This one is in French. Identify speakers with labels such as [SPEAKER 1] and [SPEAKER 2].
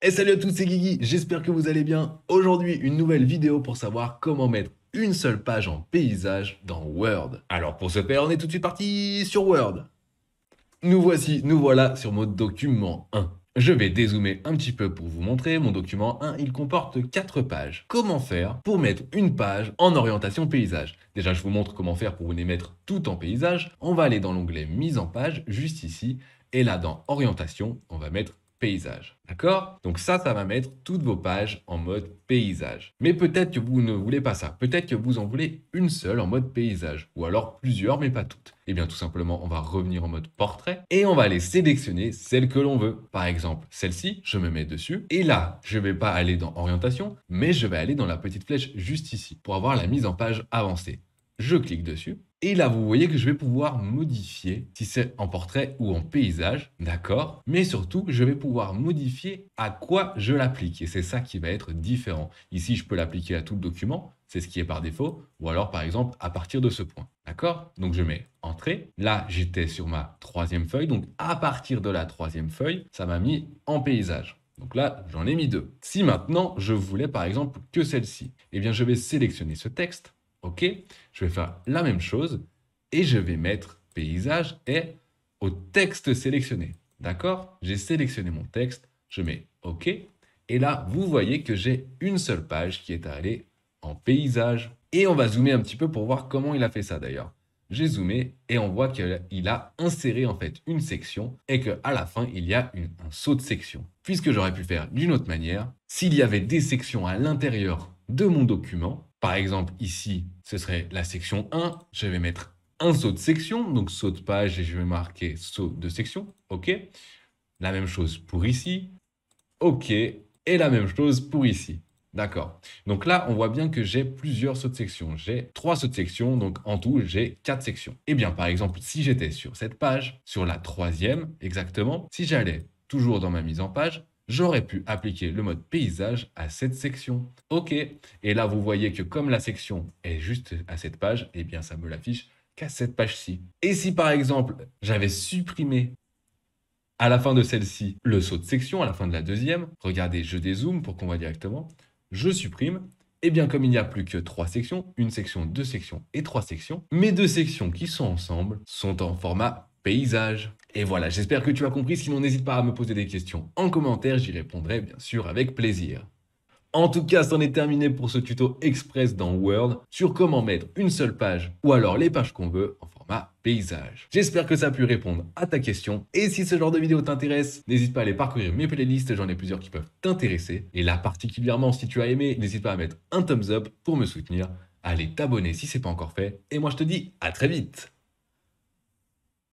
[SPEAKER 1] Et salut à tous, c'est Guigui, j'espère que vous allez bien. Aujourd'hui, une nouvelle vidéo pour savoir comment mettre une seule page en paysage dans Word. Alors pour ce faire, on est tout de suite parti sur Word. Nous voilà sur mon document 1. Je vais dézoomer un petit peu pour vous montrer. Mon document 1, il comporte 4 pages. Comment faire pour mettre une page en orientation paysage? Déjà, je vous montre comment faire pour vous les mettre tout en paysage. On va aller dans l'onglet mise en page, juste ici. Et là, dans orientation, on va mettre paysage. D'accord? Donc ça va mettre toutes vos pages en mode paysage. Mais peut-être que vous ne voulez pas ça. Peut-être que vous en voulez une seule en mode paysage. Ou alors plusieurs, mais pas toutes. Eh bien, tout simplement, on va revenir en mode portrait et on va aller sélectionner celle que l'on veut. Par exemple, celle-ci, je me mets dessus. Et là, je ne vais pas aller dans orientation, mais je vais aller dans la petite flèche juste ici pour avoir la mise en page avancée. Je clique dessus. Et là, vous voyez que je vais pouvoir modifier si c'est en portrait ou en paysage, d'accord? Mais surtout, je vais pouvoir modifier à quoi je l'applique. Et c'est ça qui va être différent. Ici, je peux l'appliquer à tout le document, c'est ce qui est par défaut, ou alors par exemple à partir de ce point, d'accord? Donc je mets Entrée. Là, j'étais sur ma troisième feuille, donc à partir de la troisième feuille, ça m'a mis en paysage. Donc là, j'en ai mis deux. Si maintenant, je voulais par exemple que celle-ci, eh bien je vais sélectionner ce texte. OK, je vais faire la même chose et je vais mettre paysage et au texte sélectionné. D'accord? J'ai sélectionné mon texte, je mets OK. Et là, vous voyez que j'ai une seule page qui est allée en paysage. Et on va zoomer un petit peu pour voir comment il a fait ça d'ailleurs. J'ai zoomé et on voit qu'il a inséré en fait une section et qu'à la fin, il y a un saut de section. Puisque j'aurais pu faire d'une autre manière, s'il y avait des sections à l'intérieur de mon document, par exemple ici, ce serait la section 1, je vais mettre un saut de section, donc saut de page et je vais marquer saut de section, ok. La même chose pour ici, ok, et la même chose pour ici. D'accord. Donc là, on voit bien que j'ai plusieurs sauts de section. J'ai 3 sauts de section, donc en tout, j'ai 4 sections. Eh bien, par exemple, si j'étais sur cette page, sur la troisième exactement, si j'allais toujours dans ma mise en page, j'aurais pu appliquer le mode paysage à cette section. OK. Et là, vous voyez que comme la section est juste à cette page, eh bien, ça me l'affiche qu'à cette page-ci. Et si par exemple, j'avais supprimé à la fin de celle-ci le saut de section, à la fin de la deuxième, regardez, je dézoome pour qu'on voit directement, je supprime, et bien comme il n'y a plus que 3 sections, une section, 2 sections et 3 sections, mes 2 sections qui sont ensemble sont en format paysage. Et voilà, j'espère que tu as compris, sinon n'hésite pas à me poser des questions en commentaire, j'y répondrai bien sûr avec plaisir. En tout cas, c'en est terminé pour ce tuto express dans Word sur comment mettre une seule page ou alors les pages qu'on veut en format paysage. J'espère que ça a pu répondre à ta question. Et si ce genre de vidéo t'intéresse, n'hésite pas à aller parcourir mes playlists, j'en ai plusieurs qui peuvent t'intéresser. Et là particulièrement, si tu as aimé, n'hésite pas à mettre un thumbs up pour me soutenir. Allez t'abonner si ce n'est pas encore fait. Et moi je te dis à très vite.